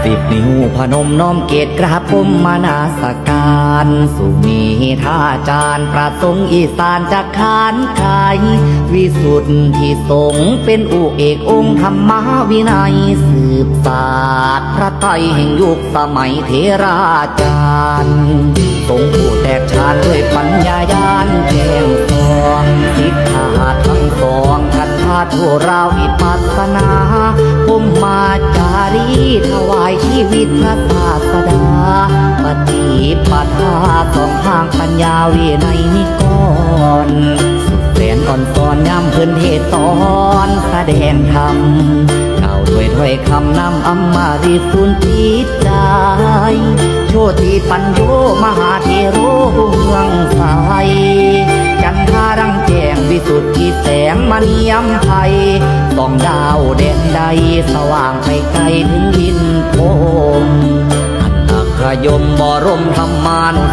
10 นิ้วพนมน้อมเกตกราบก้มมานาสการสุมีท่าจารย์ประสงค์อีสานจากขานขายวิสุทธิสงฆ์เป็นอุเอกองค์ธรรมวินัยสืบศาสตร์พระไตรแห่งยุคสมัยเทราจารย์ทรงผู้แตกฉานด้วยปัญญาญาณแจ้งสอนสิกขาทั้งสองคัดค้าทั่วราววิปัสสนาภูมิมาจารีถวายชีวิตพระศาสดาปฏิปทาสองทางปัญญาวินัยนิกรสุดแสนอ่อนสอนย้ำเพื่อนเทศสอนแสดงธรรมกล่าวด้วยถ้อยคำนำอำมาริสุนจิตใจโชติปัญโยมหาเทโรเมืองไทยจันทารังแจ้งวิสุทธิแสงมณียำไทยส่องดาวเด่นใดสว่างไปไกลถึงดินโพมอันอัครยมบรมธรรมานุ